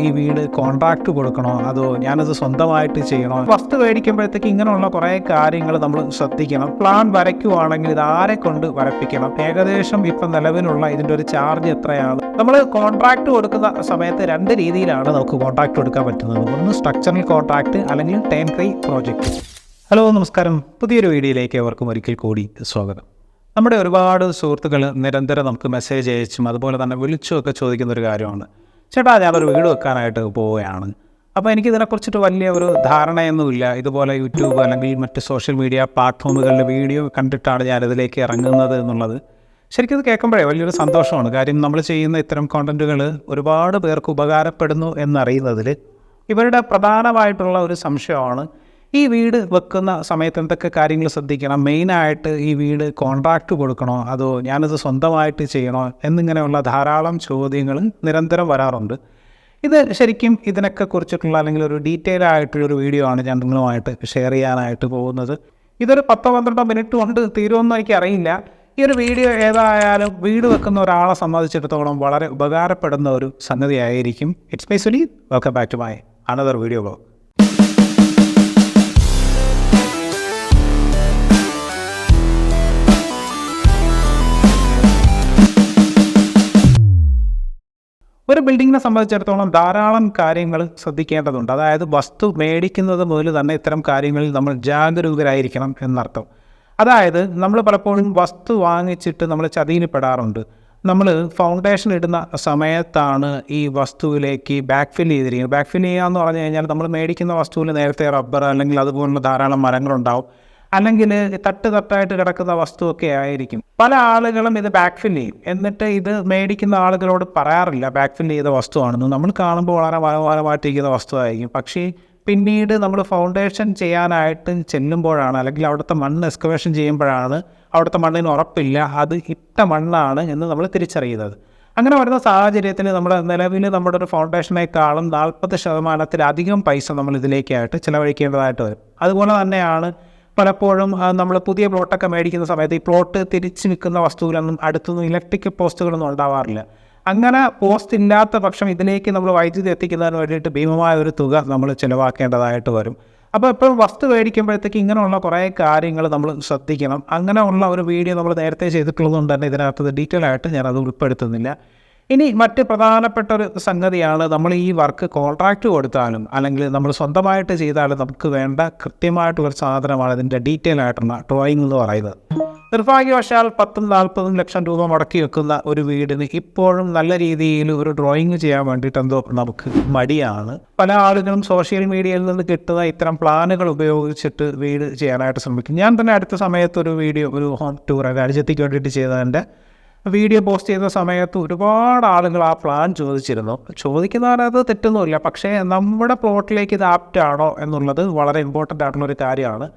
ഈ വീട് കോൺട്രാക്ട് കൊടുക്കണോ അതോ ഞാനത് സ്വന്തമായിട്ട് ചെയ്യണോ? വസ്തു മേടിക്കുമ്പോഴത്തേക്ക് ഇങ്ങനെയുള്ള കുറേ കാര്യങ്ങൾ നമ്മൾ ശ്രദ്ധിക്കണം. പ്ലാൻ വരയ്ക്കുവാണെങ്കിൽ ഇത് ആരെ കൊണ്ട് വരപ്പിക്കണം, ഏകദേശം ഇപ്പം നിലവിലുള്ള ഇതിൻ്റെ ഒരു ചാർജ് എത്രയാണ്? നമ്മൾ കോൺട്രാക്ട് കൊടുക്കുന്ന സമയത്ത് രണ്ട് രീതിയിലാണ് നമുക്ക് കോൺട്രാക്ട് കൊടുക്കാൻ പറ്റുന്നത്. ഒന്ന് സ്ട്രക്ചറൽ കോൺട്രാക്ട്, അല്ലെങ്കിൽ ടേൺകൈ പ്രോജക്റ്റ്. ഹലോ, നമസ്കാരം. പുതിയൊരു വീഡിയോയിലേക്ക് അവർക്കും ഒരിക്കൽ കൂടി സ്വാഗതം. നമ്മുടെ ഒരുപാട് സുഹൃത്തുക്കൾ നിരന്തരം നമുക്ക് മെസ്സേജ് അയച്ചും അതുപോലെ തന്നെ വിളിച്ചുമൊക്കെ ചോദിക്കുന്ന ഒരു കാര്യമാണ്, ചേട്ടാ ഞാനൊരു വീട് വെക്കാനായിട്ട് പോവുകയാണ്, അപ്പോൾ എനിക്കിതിനെക്കുറിച്ചിട്ട് വലിയ ഒരു ധാരണയൊന്നുമില്ല. ഇതുപോലെ യൂട്യൂബ് അല്ലെങ്കിൽ മറ്റ് സോഷ്യൽ മീഡിയ പ്ലാറ്റ്ഫോമുകളിൽ വീഡിയോ കണ്ടിട്ടാണ് ഞാനിതിലേക്ക് ഇറങ്ങുന്നത് എന്നുള്ളത്. ശരിക്കും ഇത് കേൾക്കുമ്പോഴേ വലിയൊരു സന്തോഷമാണ്. കാര്യം നമ്മൾ ചെയ്യുന്ന ഇത്തരം കോണ്ടൻറ്റുകൾ ഒരുപാട് പേർക്ക് ഉപകാരപ്പെടുന്നു എന്നറിയുന്നതിൽ ഇവരുടെ പ്രധാനമായിട്ടുള്ള ഒരു സംശയമാണ് ഈ വീട് വെക്കുന്ന സമയത്ത് എന്തൊക്കെ കാര്യങ്ങൾ ശ്രദ്ധിക്കണം, മെയിനായിട്ട് ഈ വീട് കോൺട്രാക്ട് കൊടുക്കണോ അതോ ഞാനത് സ്വന്തമായിട്ട് ചെയ്യണോ എന്നിങ്ങനെയുള്ള ധാരാളം ചോദ്യങ്ങൾ നിരന്തരം വരാറുണ്ട്. ഇത് ശരിക്കും ഇതിനൊക്കെ കുറിച്ചിട്ടുള്ള അല്ലെങ്കിൽ ഒരു ഡീറ്റെയിൽ ആയിട്ടുള്ളൊരു വീഡിയോ ആണ് ഞാൻ നിങ്ങളുമായിട്ട് ഷെയർ ചെയ്യാനായിട്ട് പോകുന്നത്. ഇതൊരു 10-12 മിനിറ്റ് കൊണ്ട് തീരുമെന്ന് എനിക്കറിയില്ല. ഈ ഒരു വീഡിയോ ഏതായാലും വീട് വെക്കുന്ന ഒരാളെ സംബന്ധിച്ചിടത്തോളം വളരെ ഉപകാരപ്പെടുന്ന ഒരു സംഗതിയായിരിക്കും. It's my Suni. Welcome back to my another video blog. ഒരു ബിൽഡിങ്ങിനെ സംബന്ധിച്ചിടത്തോളം ധാരാളം കാര്യങ്ങൾ ശ്രദ്ധിക്കേണ്ടതുണ്ട്. അതായത് വസ്തു മേടിക്കുന്നത് മുതൽ തന്നെ ഇത്തരം കാര്യങ്ങളിൽ നമ്മൾ ജാഗരൂകരായിരിക്കണം എന്നർത്ഥം. അതായത് നമ്മൾ പലപ്പോഴും വസ്തു വാങ്ങിച്ചിട്ട് നമ്മൾ ചതിയിൽപ്പെടാറുണ്ട്. നമ്മൾ ഫൗണ്ടേഷൻ ഇടുന്ന സമയത്താണ് ഈ വസ്തുവിലേക്ക് ബാക്ക് ഫിൽ ചെയ്തിരിക്കുന്നത്. ബാക്ക് ഫിൽ ചെയ്യുക എന്ന് പറഞ്ഞു കഴിഞ്ഞാൽ നമ്മൾ മേടിക്കുന്ന വസ്തുവിൽ നേരത്തെ റബ്ബർ അല്ലെങ്കിൽ അതുപോലുള്ള ധാരാളം മരങ്ങളുണ്ടാവും, അല്ലെങ്കിൽ തട്ടായിട്ട് കിടക്കുന്ന വസ്തുവൊക്കെ ആയിരിക്കും. പല ആളുകളും ഇത് ബാക്ക് ഫിൽ ചെയ്യും, എന്നിട്ട് ഇത് മേടിക്കുന്ന ആളുകളോട് പറയാറില്ല ബാക്ക് ഫിൽ ചെയ്ത വസ്തുവാണെന്ന്. നമ്മൾ കാണുമ്പോൾ വളരെ മനോഹരമായിട്ടിരിക്കുന്ന വസ്തുവായിരിക്കും. പക്ഷേ പിന്നീട് നമ്മൾ ഫൗണ്ടേഷൻ ചെയ്യാനായിട്ട് ചെല്ലുമ്പോഴാണ്, അല്ലെങ്കിൽ അവിടുത്തെ മണ്ണ് എക്സ്കവേഷൻ ചെയ്യുമ്പോഴാണ് അവിടുത്തെ മണ്ണിന് ഉറപ്പില്ല അത് ഇട്ട മണ്ണാണ് എന്ന് നമ്മൾ തിരിച്ചറിയുന്നത്. അങ്ങനെ വരുന്ന സാഹചര്യത്തിൽ നമ്മുടെ നിലവിൽ നമ്മുടെ ഒരു ഫൗണ്ടേഷനേക്കാളും 40% പൈസ നമ്മൾ ഇതിലേക്കായിട്ട് ചിലവഴിക്കേണ്ടതായിട്ട് വരും. അതുപോലെ തന്നെയാണ് പലപ്പോഴും നമ്മൾ പുതിയ പ്ലോട്ടൊക്കെ മേടിക്കുന്ന സമയത്ത് ഈ പ്ലോട്ട് തിരിച്ച് നിൽക്കുന്ന വസ്തുവിലൊന്നും അടുത്തൊന്നും ഇലക്ട്രിക് പോസ്റ്റുകളൊന്നും ഉണ്ടാവാറില്ല. അങ്ങനെ പോസ്റ്റ് ഇല്ലാത്ത പക്ഷം ഇതിലേക്ക് നമ്മൾ വൈദ്യുതി എത്തിക്കുന്നതിന് വേണ്ടിയിട്ട് ഭീമമായ ഒരു തുക നമ്മൾ ചിലവാക്കേണ്ടതായിട്ട് വരും. അപ്പോൾ എപ്പോഴും വസ്തു മേടിക്കുമ്പോഴത്തേക്ക് ഇങ്ങനെയുള്ള കുറേ കാര്യങ്ങൾ നമ്മൾ ശ്രദ്ധിക്കണം. അങ്ങനെയുള്ള ഒരു വീഡിയോ നമ്മൾ നേരത്തെ ചെയ്തിട്ടുള്ളതുകൊണ്ട് തന്നെ ഇതിനകത്ത് ഡീറ്റെയിൽ ആയിട്ട് ഞാനത് ഉൾപ്പെടുത്തുന്നില്ല. ഇനി മറ്റ് പ്രധാനപ്പെട്ട ഒരു സംഗതിയാണ്, നമ്മൾ ഈ വർക്ക് കോൺട്രാക്റ്റ് കൊടുത്താലും അല്ലെങ്കിൽ നമ്മൾ സ്വന്തമായിട്ട് ചെയ്താലും നമുക്ക് വേണ്ട കൃത്യമായിട്ടുള്ളൊരു സാധനമാണ് ഇതിൻ്റെ ഡീറ്റെയിൽ ആയിട്ടുള്ള ഡ്രോയിങ് എന്ന് പറയുന്നത്. നിർഭാഗ്യവശാൽ 10-40 ലക്ഷം രൂപ മുടക്കി വെക്കുന്ന ഒരു വീടിന് ഇപ്പോഴും നല്ല രീതിയിൽ ഒരു ഡ്രോയിങ് ചെയ്യാൻ വേണ്ടിയിട്ട് എന്തോ നമുക്ക് മടിയാണ്. പല ആളുകളും സോഷ്യൽ മീഡിയയിൽ നിന്ന് കിട്ടുന്ന ഇത്തരം പ്ലാനുകൾ ഉപയോഗിച്ചിട്ട് വീട് ചെയ്യാനായിട്ട് ശ്രമിക്കും. ഞാൻ തന്നെ അടുത്ത സമയത്ത് ഒരു വീഡിയോ, ഒരു ഹോം ടൂർ രാജ്യത്തേക്ക് വേണ്ടിയിട്ട് ചെയ്തതിൻ്റെ വീഡിയോ പോസ്റ്റ് ചെയ്യുന്ന സമയത്ത് ഒരുപാട് ആളുകൾ ആ പ്ലാൻ ചോദിക്കുന്നതിനകത്ത് തെറ്റൊന്നുമില്ല. പക്ഷേ നമ്മുടെ പ്ലോട്ടിലേക്ക് ഇത് ആപ്റ്റാണോ എന്നുള്ളത് വളരെ ഇമ്പോർട്ടൻ്റ് ആയിട്ടുള്ളൊരു കാര്യമാണ്.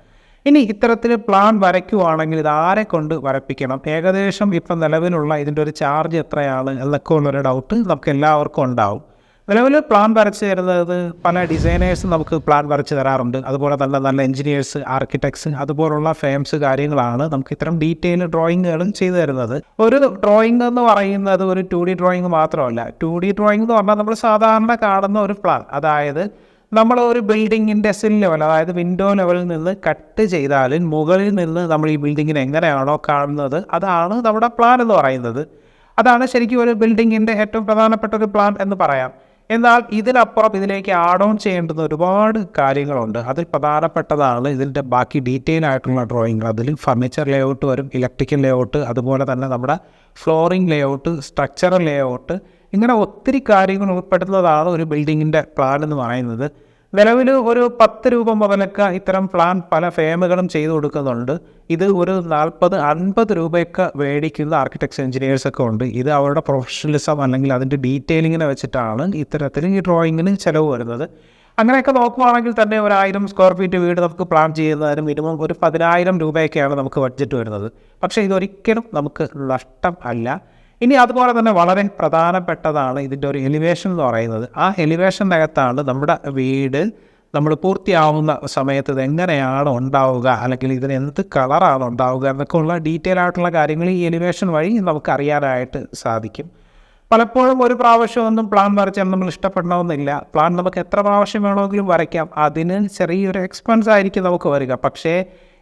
ഇനി ഇത്തരത്തിൽ പ്ലാൻ വരയ്ക്കുവാണെങ്കിൽ ഇത് ആരെ കൊണ്ട് വരപ്പിക്കണം, ഏകദേശം ഇപ്പം നിലവിലുള്ള ഇതിൻ്റെ ഒരു ചാർജ് എത്രയാണ് എന്നൊക്കെ ഉള്ളൊരു ഡൗട്ട് നമുക്ക് എല്ലാവർക്കും ഉണ്ടാവും. നിലവിൽ പ്ലാൻ വരച്ച് തരുന്നത് പല ഡിസൈനേഴ്സ് നമുക്ക് പ്ലാൻ വരച്ച് തരാറുണ്ട്. അതുപോലെ തന്നെ നല്ല എഞ്ചിനീയേഴ്സ്, ആർക്കിടെക്ട്സ്, അതുപോലുള്ള ഫേംസ് കാര്യങ്ങളാണ് നമുക്ക് ഇത്തരം ഡീറ്റെയിൽ ഡ്രോയിങ്ങുകളും ചെയ്തു തരുന്നത്. ഒരു ഡ്രോയിങ് എന്ന് പറയുന്നത് ഒരു 2D ഡ്രോയിങ് മാത്രമല്ല. 2D ഡ്രോയിങ് എന്ന് പറഞ്ഞാൽ നമ്മൾ സാധാരണ കാണുന്ന ഒരു പ്ലാൻ, അതായത് നമ്മൾ ഒരു ബിൽഡിങ്ങിൻ്റെ സിൽ ലെവൽ, അതായത് വിൻഡോ ലെവലിൽ നിന്ന് കട്ട് ചെയ്താലും മുകളിൽ നിന്ന് നമ്മൾ ഈ ബിൽഡിങ്ങിനെ എങ്ങനെയാണോ കാണുന്നത് അതാണ് നമ്മുടെ പ്ലാൻ എന്ന് പറയുന്നത്. അതാണ് ശരിക്കും ഒരു ബിൽഡിങ്ങിൻ്റെ ഏറ്റവും പ്രധാനപ്പെട്ട ഒരു പ്ലാൻ എന്ന് പറയാം. എന്നാൽ ഇതിനപ്പുറം ഇതിലേക്ക് ആഡ് ഓൺ ചെയ്യേണ്ടുന്ന ഒരുപാട് കാര്യങ്ങളുണ്ട്. അതിൽ പ്രധാനപ്പെട്ടതാണ് ഇതിൻ്റെ ബാക്കി ഡീറ്റെയിൽ ആയിട്ടുള്ള ഡ്രോയിങ്. അതിൽ ഫർണിച്ചർ ലേഔട്ട് വരും, ഇലക്ട്രിക്കൽ ലേഔട്ട്, അതുപോലെ തന്നെ നമ്മുടെ ഫ്ലോറിംഗ് ലേഔട്ട്, സ്ട്രക്ചറൽ ലേഔട്ട്, ഇങ്ങനെ ഒത്തിരി കാര്യങ്ങൾ ഉൾപ്പെടുന്നതാണ് ഒരു ബിൽഡിങ്ങിൻ്റെ പ്ലാൻ എന്ന് പറയുന്നത്. നിലവിൽ ഒരു 10 രൂപ മുതലൊക്കെ ഇത്തരം പ്ലാൻ പല ഫേമുകളും ചെയ്തു കൊടുക്കുന്നുണ്ട്. ഇത് ഒരു 40-50 രൂപയൊക്കെ മേടിക്കുന്ന ആർക്കിടെക്ട്സ്, എഞ്ചിനീയേഴ്സൊക്കെ ഉണ്ട്. ഇത് അവരുടെ പ്രൊഫഷണലിസം അല്ലെങ്കിൽ അതിൻ്റെ ഡീറ്റെയിലിങ്ങിനെ വെച്ചിട്ടാണ് ഇത്തരത്തിൽ ഈ ഡ്രോയിങ്ങിന് ചിലവ് വരുന്നത്. അങ്ങനെയൊക്കെ നോക്കുവാണെങ്കിൽ തന്നെ 1000 സ്ക്വയർ ഫീറ്റ് വീട് നമുക്ക് പ്ലാൻ ചെയ്യുന്നതിന് മിനിമം ഒരു 10,000 രൂപയൊക്കെയാണ് നമുക്ക് ബഡ്ജറ്റ് വരുന്നത്. പക്ഷേ ഇതൊരിക്കലും നമുക്ക് നഷ്ടം അല്ല. ഇനി അതുപോലെ തന്നെ വളരെ പ്രധാനപ്പെട്ടതാണ് ഇതിൻ്റെ ഒരു എലിവേഷൻ എന്ന് പറയുന്നത്. ആ എലിവേഷനകത്താണ് നമ്മുടെ വീട് നമ്മൾ പൂർത്തിയാവുന്ന സമയത്ത് ഇത് എങ്ങനെയാണ് ഉണ്ടാവുക, അല്ലെങ്കിൽ ഇതിന് എന്ത് കളറാണ് ഉണ്ടാവുക എന്നൊക്കെ ഉള്ള ഡീറ്റെയിൽ ആയിട്ടുള്ള കാര്യങ്ങൾ ഈ എലിവേഷൻ വഴി നമുക്ക് അറിയാനായിട്ട് സാധിക്കും. പലപ്പോഴും ഒരു പ്രാവശ്യമൊന്നും പ്ലാൻ വരച്ചാൽ നമ്മൾ ഇഷ്ടപ്പെടണമെന്നില്ല. പ്ലാൻ നമുക്ക് എത്ര പ്രാവശ്യം വേണമെങ്കിലും വരയ്ക്കാം. അതിന് ചെറിയൊരു എക്സ്പെൻസ് ആയിരിക്കും നമുക്ക് വരിക. പക്ഷേ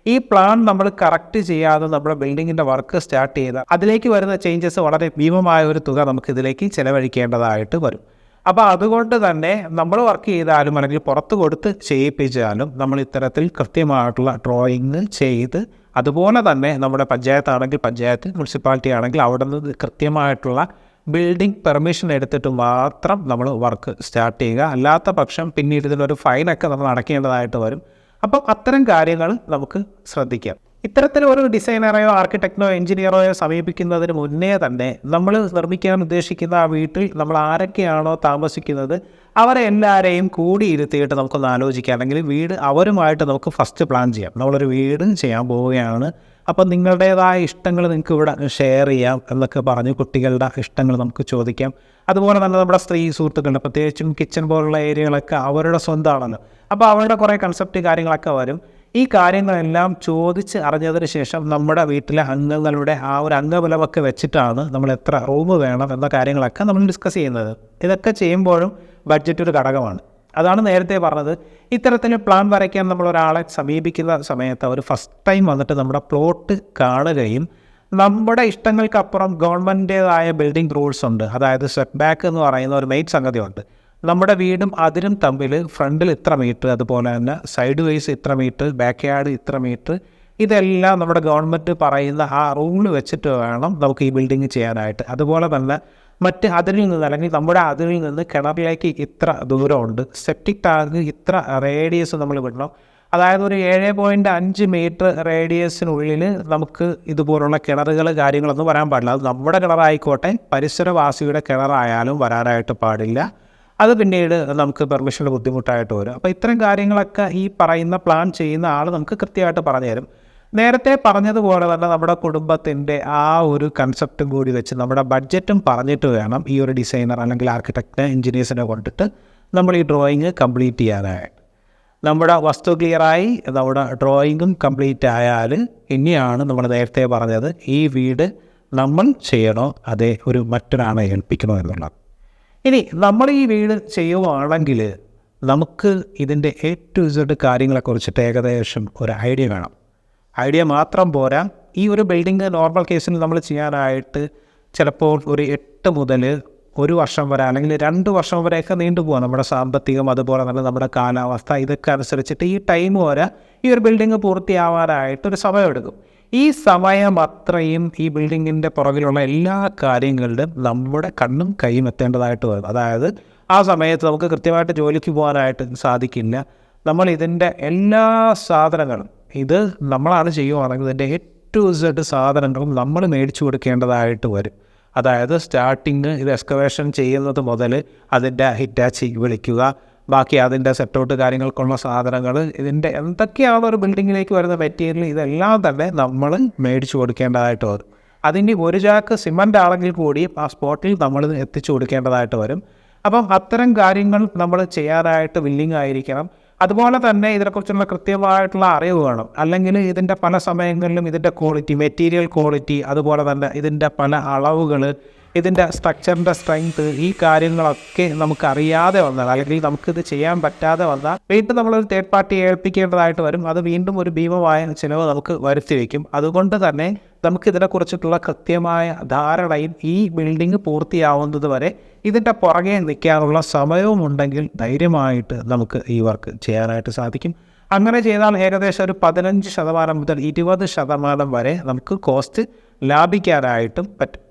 ഈ പ്ലാൻ നമ്മൾ കറക്റ്റ് ചെയ്യാതെ നമ്മുടെ ബിൽഡിങ്ങിൻ്റെ വർക്ക് സ്റ്റാർട്ട് ചെയ്താൽ അതിലേക്ക് വരുന്ന ചേഞ്ചസ് വളരെ ഭീമമായ ഒരു തുക നമുക്ക് ഇതിലേക്ക് ചിലവഴിക്കേണ്ടതായിട്ട് വരും. അപ്പോൾ അതുകൊണ്ട് തന്നെ നമ്മൾ വർക്ക് ചെയ്താലും അല്ലെങ്കിൽ പുറത്ത് കൊടുത്ത് ചെയ്യിപ്പിച്ചാലും നമ്മൾ ഇത്തരത്തിൽ കൃത്യമായിട്ടുള്ള ഡ്രോയിങ് ചെയ്ത്, അതുപോലെ തന്നെ നമ്മുടെ പഞ്ചായത്താണെങ്കിൽ പഞ്ചായത്ത്, മുനിസിപ്പാലിറ്റി ആണെങ്കിൽ അവിടെ നിന്ന് കൃത്യമായിട്ടുള്ള ബിൽഡിംഗ് പെർമിഷൻ എടുത്തിട്ട് മാത്രം നമ്മൾ വർക്ക് സ്റ്റാർട്ട് ചെയ്യുക. അല്ലാത്ത പക്ഷം പിന്നീട് ഇതിനൊരു ഫൈനൊക്കെ നമ്മൾ അടയ്ക്കേണ്ടതായിട്ട് വരും. അപ്പം അത്തരം കാര്യങ്ങൾ നമുക്ക് ശ്രദ്ധിക്കാം. ഇത്തരത്തിൽ ഒരു ഡിസൈനറെയോ ആർക്കിടെക്റ്റിനോ എഞ്ചിനീയറോയോ സമീപിക്കുന്നതിന് മുന്നേ തന്നെ നമ്മൾ നിർമ്മിക്കാൻ ഉദ്ദേശിക്കുന്ന ആ വീട്ടിൽ നമ്മൾ ആരൊക്കെയാണോ താമസിക്കുന്നത് അവരെ എല്ലാവരെയും കൂടിയിരുത്തിയിട്ട് നമുക്കൊന്ന് ആലോചിക്കാം. അല്ലെങ്കിൽ വീട് അവരുമായിട്ട് നമുക്ക് ഫസ്റ്റ് പ്ലാൻ ചെയ്യാം. നമ്മളൊരു വീട് ചെയ്യാൻ പോവുകയാണ്, അപ്പം നിങ്ങളുടേതായ ഇഷ്ടങ്ങൾ നിങ്ങൾക്ക് ഇവിടെ ഷെയർ ചെയ്യാം എന്നൊക്കെ പറഞ്ഞ് കുട്ടികളുടെ ഇഷ്ടങ്ങൾ നമുക്ക് ചോദിക്കാം. അതുപോലെ തന്നെ നമ്മുടെ സ്ത്രീ സുഹൃത്തുക്കളുടെ, പ്രത്യേകിച്ചും കിച്ചൺ പോലുള്ള ഏരിയകളൊക്കെ അവരുടെ സ്വന്തമാണല്ലോ. അപ്പോൾ അവരുടെ കുറേ കൺസെപ്റ്റ് കാര്യങ്ങളൊക്കെ വരും. ഈ കാര്യങ്ങളെല്ലാം ചോദിച്ച് അറിഞ്ഞതിന് ശേഷം നമ്മുടെ വീട്ടിലെ അംഗങ്ങളുടെ ആ ഒരു അംഗബലമൊക്കെ വെച്ചിട്ടാണ് നമ്മൾ എത്ര റൂം വേണം എന്ന കാര്യങ്ങളൊക്കെ നമ്മൾ ഡിസ്കസ് ചെയ്യുന്നത്. ഇതൊക്കെ ചെയ്യുമ്പോഴും ബഡ്ജറ്റ് ഒരു ഘടകമാണ്. അതാണ് നേരത്തെ പറഞ്ഞത്. ഇത്തരത്തിൽ പ്ലാൻ വരയ്ക്കാൻ നമ്മൾ ഒരാളെ സമീപിക്കുന്ന സമയത്ത് അവർ ഫസ്റ്റ് ടൈം വന്നിട്ട് നമ്മുടെ പ്ലോട്ട് കാണുകയും നമ്മുടെ ഇഷ്ടങ്ങൾക്കപ്പുറം ഗവൺമെൻറ്റേതായ ബിൽഡിംഗ് റൂൾസ് ഉണ്ട്. അതായത് സെറ്റ് ബാക്ക് എന്ന് പറയുന്ന ഒരു മെയിൻ സംഗതിയുണ്ട്. നമ്മുടെ വീടും അതിരും തമ്മിൽ ഫ്രണ്ടിൽ ഇത്ര മീറ്റർ, അതുപോലെ തന്നെ സൈഡ് വൈസ് ഇത്ര മീറ്റർ, ബാക്ക് യാർഡ് ഇത്ര മീറ്റർ, ഇതെല്ലാം നമ്മുടെ ഗവൺമെൻറ് പറയുന്ന ആ റൂൾ വെച്ചിട്ട് വേണം നമുക്ക് ഈ ബിൽഡിങ് ചെയ്യാനായിട്ട്. അതുപോലെ തന്നെ മറ്റ് അതിരിൽ നിന്ന്, അല്ലെങ്കിൽ നമ്മുടെ അതിരിൽ നിന്ന് കിണറിലേക്ക് ഇത്ര ദൂരമുണ്ട്, സെപ്റ്റിക് ടാങ്ക് ഇത്ര റേഡിയസ് നമ്മൾ വിടണം. അതായത് ഒരു 7.5 മീറ്റർ റേഡിയസിനുള്ളിൽ നമുക്ക് ഇതുപോലുള്ള കിണറുകൾ കാര്യങ്ങളൊന്നും വരാൻ പാടില്ല. അത് നമ്മുടെ കിണറായിക്കോട്ടെ പരിസരവാസിയുടെ കിണറായാലും വരാനായിട്ട് പാടില്ല. അത് പിന്നീട് നമുക്ക് പെർമിഷന് ബുദ്ധിമുട്ടായിട്ട് വരും. അപ്പോൾ ഇത്തരം കാര്യങ്ങളൊക്കെ ഈ പറയുന്ന പ്ലാൻ ചെയ്യുന്ന ആൾ നമുക്ക് കൃത്യമായിട്ട് പറഞ്ഞു തരും. നേരത്തെ പറഞ്ഞതുപോലെ തന്നെ നമ്മുടെ കുടുംബത്തിൻ്റെ ആ ഒരു കൺസെപ്റ്റും കൂടി വെച്ച് നമ്മുടെ ബഡ്ജറ്റും പറഞ്ഞിട്ട് വേണം ഈ ഒരു ഡിസൈനർ അല്ലെങ്കിൽ ആർക്കിടെക്റ്റിനെ എഞ്ചിനീയേഴ്സിനെ കൊണ്ടിട്ട് നമ്മൾ ഈ ഡ്രോയിങ് കംപ്ലീറ്റ് ചെയ്യാനായിട്ട്. നമ്മുടെ വസ്തു ക്ലിയറായി, നമ്മുടെ ഡ്രോയിങ്ങും കംപ്ലീറ്റ് ആയാൽ ഇനിയാണ് നമ്മൾ നേരത്തെ പറഞ്ഞത് ഈ വീട് നമ്മൾ ചെയ്യണോ അതേ ഒരു മറ്റൊരാളെ ഏൽപ്പിക്കണോ എന്നുള്ളത്. ഇനി നമ്മൾ ഈ വീട് ചെയ്യുവാണെങ്കിൽ നമുക്ക് ഇതിൻ്റെ A to Z കാര്യങ്ങളെക്കുറിച്ചിട്ട് ഏകദേശം ഒരു ഐഡിയ വേണം. ഐഡിയ മാത്രം പോരാ. ഈ ഒരു ബിൽഡിങ് നോർമൽ കേസിൽ നമ്മൾ ചെയ്യാനായിട്ട് ചിലപ്പോൾ ഒരു 8 മുതൽ 1 വർഷം വരെ അല്ലെങ്കിൽ 2 വർഷം വരെയൊക്കെ നീണ്ടുപോകാം. നമ്മുടെ സാമ്പത്തികം, അതുപോലെ തന്നെ നമ്മുടെ കാലാവസ്ഥ, ഇതൊക്കെ അനുസരിച്ചിട്ട് ഈ ടൈം വരെ ഈ ഒരു ബിൽഡിങ് പൂർത്തിയാവാനായിട്ടൊരു സമയമെടുക്കും. ഈ സമയം അത്രയും ഈ ബിൽഡിങ്ങിൻ്റെ പുറകിലുള്ള എല്ലാ കാര്യങ്ങളിലും നമ്മുടെ കണ്ണും കൈയും എത്തേണ്ടതായിട്ട് വരും. അതായത് ആ സമയത്ത് നമുക്ക് കൃത്യമായിട്ട് ജോലിക്ക് പോകാനായിട്ട് സാധിക്കില്ല. നമ്മൾ ഇതിൻ്റെ എല്ലാ സാധനങ്ങളും, ഇത് നമ്മളാണ് ചെയ്യുവാണെങ്കിൽ ഇതിൻ്റെ A to Z സാധനങ്ങളും നമ്മൾ മേടിച്ചു കൊടുക്കേണ്ടതായിട്ട് വരും. അതായത് സ്റ്റാർട്ടിങ് ഇത് എക്സ്കവേഷൻ ചെയ്യുന്നത് മുതൽ അതിൻ്റെ ഹിറ്റാച്ചി വിളിക്കുക, ബാക്കി അതിൻ്റെ സെറ്റൗട്ട് കാര്യങ്ങൾക്കുള്ള സാധനങ്ങൾ, ഇതിൻ്റെ എന്തൊക്കെയാണ് ഒരു ബിൽഡിങ്ങിലേക്ക് വരുന്ന മെറ്റീരിയൽ, ഇതെല്ലാം തന്നെ നമ്മൾ മേടിച്ചു കൊടുക്കേണ്ടതായിട്ട് വരും. അതിൻ്റെ ഒരു ചാക്ക് സിമൻ്റ് ആണെങ്കിൽ കൂടിയും ആ സ്പോട്ടിൽ നമ്മൾ എത്തിച്ചു കൊടുക്കേണ്ടതായിട്ട് വരും. അപ്പം അത്തരം കാര്യങ്ങൾ നമ്മൾ ചെയ്യാനായിട്ട് വില്ലിങ് ആയിരിക്കണം. അതുപോലെ തന്നെ ഇതിനെക്കുറിച്ചുള്ള കൃത്യമായിട്ടുള്ള അറിവ് വേണം. അല്ലെങ്കിൽ ഇതിൻ്റെ പല സമയങ്ങളിലും ഇതിൻ്റെ ക്വാളിറ്റി, മെറ്റീരിയൽ ക്വാളിറ്റി, അതുപോലെ തന്നെ ഇതിൻ്റെ പല അളവുകൾ, ഇതിൻ്റെ സ്ട്രക്ചറിൻ്റെ സ്ട്രെങ്ത്, ഈ കാര്യങ്ങളൊക്കെ നമുക്കറിയാതെ വന്നാൽ അല്ലെങ്കിൽ നമുക്കിത് ചെയ്യാൻ പറ്റാതെ വന്നാൽ വീണ്ടും നമ്മളൊരു തേർഡ് പാർട്ടി ഏൽപ്പിക്കേണ്ടതായിട്ട് വരും. അത് വീണ്ടും ഒരു ഭീമമായ ചിലവ് നമുക്ക് വരുത്തി വയ്ക്കും. അതുകൊണ്ട് തന്നെ നമുക്കിതിനെക്കുറിച്ചിട്ടുള്ള കൃത്യമായ ധാരണയും ഈ ബിൽഡിംഗ് പൂർത്തിയാവുന്നത് വരെ ഇതിൻ്റെ പുറകെ നിൽക്കാനുള്ള സമയവും ഉണ്ടെങ്കിൽ ധൈര്യമായിട്ട് നമുക്ക് ഈ വർക്ക് ചെയ്യാനായിട്ട് സാധിക്കും. അങ്ങനെ ചെയ്താൽ ഏകദേശം ഒരു 15% മുതൽ 20% വരെ നമുക്ക് കോസ്റ്റ് ലാഭിക്കാനായിട്ടും പറ്റും.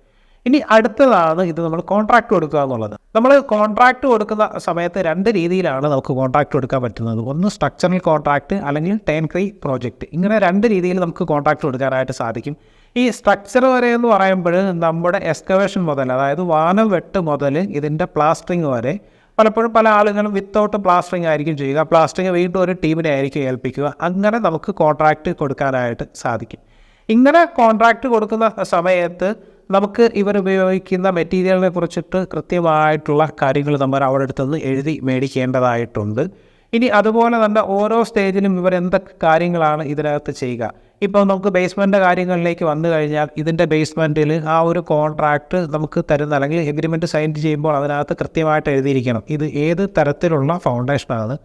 ഇനി അടുത്തതാണ് ഇത് നമ്മൾ കോൺട്രാക്ട് കൊടുക്കുക എന്നുള്ളത്. നമ്മൾ കോൺട്രാക്ട് കൊടുക്കുന്ന സമയത്ത് 2 രീതിയിലാണ് നമുക്ക് കോൺട്രാക്ട് കൊടുക്കാൻ പറ്റുന്നത്. ഒന്ന് സ്ട്രക്ചറൽ കോൺട്രാക്ട്, അല്ലെങ്കിൽ ടേൺക്രീ പ്രോജക്റ്റ്. ഇങ്ങനെ 2 രീതിയിൽ നമുക്ക് കോൺട്രാക്ട് കൊടുക്കാനായിട്ട് സാധിക്കും. ഈ സ്ട്രക്ചർ വരെ എന്ന് പറയുമ്പോൾ നമ്മുടെ എക്സ്കവേഷൻ മുതൽ, അതായത് വാനം വെട്ട് മുതൽ ഇതിൻ്റെ പ്ലാസ്റ്ററിങ് വരെ പലപ്പോഴും പല ആളുകളും വിത്തൗട്ട് പ്ലാസ്റ്ററിങ് ആയിരിക്കും ചെയ്യുക. പ്ലാസ്റ്ററിങ് വീണ്ടും ഒരു ടീമിനെ ആയിരിക്കും ഏൽപ്പിക്കുക. അങ്ങനെ നമുക്ക് കോൺട്രാക്ട് കൊടുക്കാനായിട്ട് സാധിക്കും. ഇങ്ങനെ കോൺട്രാക്ട് കൊടുക്കുന്ന സമയത്ത് നമുക്ക് ഇവർ ഉപയോഗിക്കുന്ന മെറ്റീരിയലിനെ കുറിച്ചിട്ട് കൃത്യമായിട്ടുള്ള കാര്യങ്ങൾ നമ്മൾ അവിടെ അടുത്തുനിന്ന് എഴുതി മേടിക്കേണ്ടതായിട്ടുണ്ട്. ഇനി അതുപോലെ തന്നെ ഓരോ സ്റ്റേജിലും ഇവർ എന്തൊക്കെ കാര്യങ്ങളാണ് ഇതിനകത്ത് ചെയ്യുക, ഇപ്പോൾ നമുക്ക് ബേസ്മെൻറ്റ് കാര്യങ്ങളിലേക്ക് വന്നു കഴിഞ്ഞാൽ ഇതിൻ്റെ ബേസ്മെൻറ്റിൽ ആ ഒരു കോൺട്രാക്റ്റ് നമുക്ക് തരുന്ന അല്ലെങ്കിൽ എഗ്രിമെൻറ്റ് സൈൻ ചെയ്യുമ്പോൾ അതിനകത്ത് കൃത്യമായിട്ട് എഴുതിയിരിക്കണം ഇത് ഏത് തരത്തിലുള്ള ഫൗണ്ടേഷനാണ്.